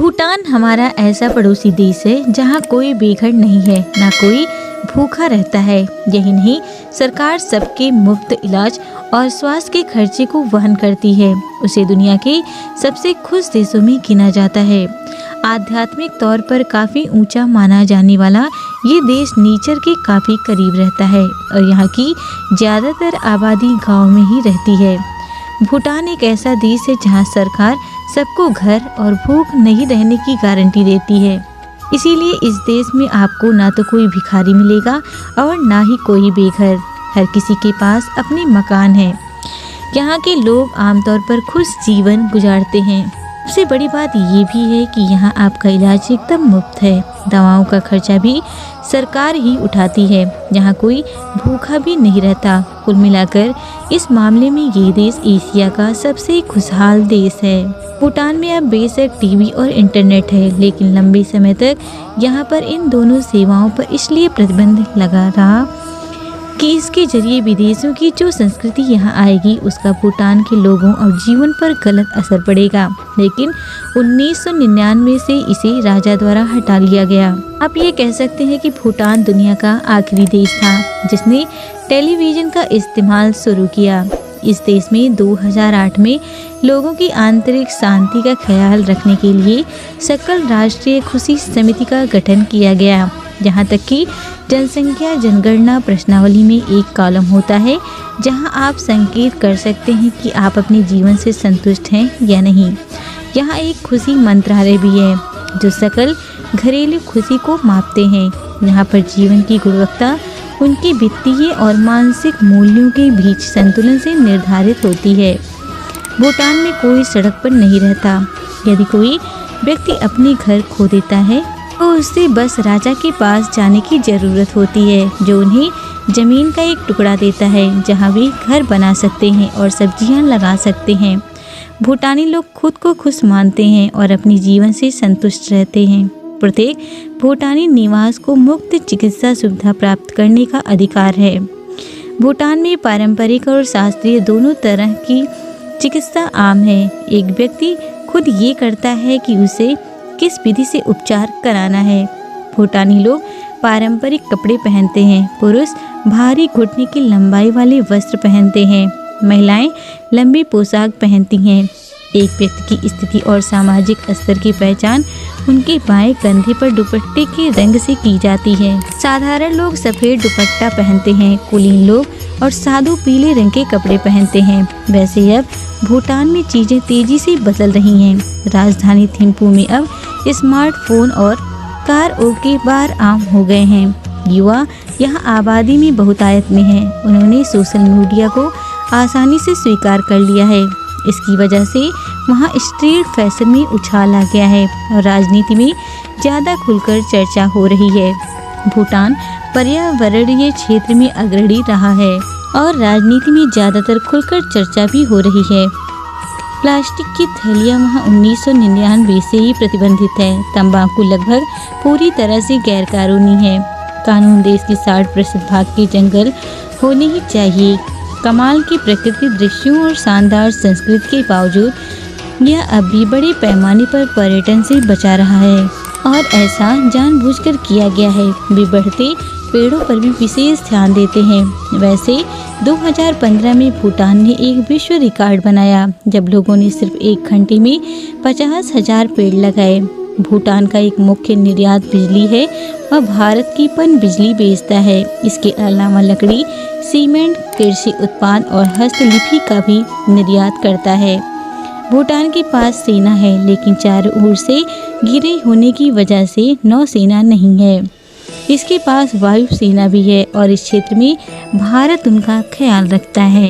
भूटान हमारा ऐसा पड़ोसी देश है जहाँ कोई बेघर नहीं है, ना कोई भूखा रहता है। यही नहीं, सरकार सबके मुफ्त इलाज और स्वास्थ्य के खर्चे को वहन करती है। उसे दुनिया के सबसे खुश देशों में गिना जाता है। आध्यात्मिक तौर पर काफ़ी ऊंचा माना जाने वाला ये देश नेचर के काफ़ी करीब रहता है और यहाँ की ज़्यादातर आबादी गाँव में ही रहती है। भूटान एक ऐसा देश है जहाँ सरकार सबको घर और भूख नहीं रहने की गारंटी देती है। इसीलिए इस देश में आपको ना तो कोई भिखारी मिलेगा और ना ही कोई बेघर। हर किसी के पास अपने मकान है। यहाँ के लोग आमतौर पर खुश जीवन गुजारते हैं। सबसे बड़ी बात ये भी है कि यहाँ आपका इलाज एकदम मुफ्त है। दवाओं का खर्चा भी सरकार ही उठाती है। यहाँ कोई भूखा भी नहीं रहता। कुल मिलाकर इस मामले में ये देश एशिया का सबसे खुशहाल देश है। भूटान में अब बेशक टीवी और इंटरनेट है, लेकिन लंबे समय तक यहाँ पर इन दोनों सेवाओं पर इसलिए प्रतिबंध लगा रहा कि इसके जरिए विदेशों की जो संस्कृति यहाँ आएगी उसका भूटान के लोगों और जीवन पर गलत असर पड़ेगा। लेकिन 1999 से इसे राजा द्वारा हटा लिया गया। आप ये कह सकते हैं कि भूटान दुनिया का आखिरी देश था जिसने टेलीविज़न का इस्तेमाल शुरू किया। इस देश में 2008 में लोगों की आंतरिक शांति का ख्याल रखने के लिए सकल राष्ट्रीय खुशी समिति का गठन किया गया। यहाँ तक कि जनसंख्या जनगणना प्रश्नावली में एक कॉलम होता है जहाँ आप संकेत कर सकते हैं कि आप अपने जीवन से संतुष्ट हैं या नहीं। यहाँ एक खुशी मंत्रालय भी है जो सकल घरेलू खुशी को मापते हैं। यहाँ पर जीवन की गुणवत्ता उनके वित्तीय और मानसिक मूल्यों के बीच संतुलन से निर्धारित होती है। भूटान में कोई सड़क पर नहीं रहता। यदि कोई व्यक्ति अपने घर खो देता है तो उससे बस राजा के पास जाने की ज़रूरत होती है जो उन्हें ज़मीन का एक टुकड़ा देता है जहां वे घर बना सकते हैं और सब्जियां लगा सकते हैं। भूटानी लोग खुद को खुश मानते हैं और अपने जीवन से संतुष्ट रहते हैं। प्रत्येक भूटानी निवास को मुफ्त चिकित्सा सुविधा प्राप्त करने का अधिकार है। भूटान में पारंपरिक और शास्त्रीय दोनों तरह की चिकित्सा आम है। एक व्यक्ति खुद ये करता है कि उसे किस विधि से उपचार कराना है। भूटानी लोग पारंपरिक कपड़े पहनते हैं। पुरुष भारी घुटने की लंबाई वाले वस्त्र पहनते हैं। महिलाएं लंबी पोशाक पहनती हैं। एक व्यक्ति की स्थिति और सामाजिक स्तर की पहचान उनके बाएं कंधे पर दुपट्टे के रंग से की जाती है। साधारण लोग सफ़ेद दुपट्टा पहनते हैं। कुलीन लोग और साधु पीले रंग के कपड़े पहनते हैं। वैसे अब भूटान में चीज़ें तेज़ी से बदल रही हैं। राजधानी थिम्पू में अब स्मार्टफोन और कार के बार आम हो गए हैं। युवा यहाँ आबादी में बहुतायत में हैं। उन्होंने सोशल मीडिया को आसानी से स्वीकार कर लिया है। इसकी वजह से वहाँ स्ट्रीट फैशन में उछाल आ गया है और राजनीति में ज़्यादा खुलकर चर्चा हो रही है। भूटान पर्यावरणीय क्षेत्र में अग्रणी रहा है और राजनीति में ज़्यादातर खुलकर चर्चा भी हो रही है। प्लास्टिक की थैलियाँ वहाँ 1999 से ही प्रतिबंधित है। तंबाकू लगभग पूरी तरह से गैरकानूनी है। कानून देश के 60% भाग के जंगल होने ही चाहिए। कमाल की प्रकृति दृश्यों और शानदार संस्कृति के बावजूद यह अब भी बड़े पैमाने पर पर्यटन से बचा रहा है और ऐसा जानबूझकर किया गया है। वे बढ़ते पेड़ों पर भी विशेष ध्यान देते हैं। वैसे 2015 में भूटान ने एक विश्व रिकॉर्ड बनाया जब लोगों ने सिर्फ 1 घंटे में 50,000 पेड़ लगाए। भूटान का एक मुख्य निर्यात बिजली है और भारत की पन बिजली बेचता है। इसके अलावा लकड़ी, सीमेंट, कृषि उत्पाद और हस्तलिपि का भी निर्यात करता है। भूटान के पास सेना है लेकिन चारों ओर से घिरे होने की वजह से नौसेना नहीं है। इसके पास वायु सेना भी है और इस क्षेत्र में भारत उनका ख्याल रखता है।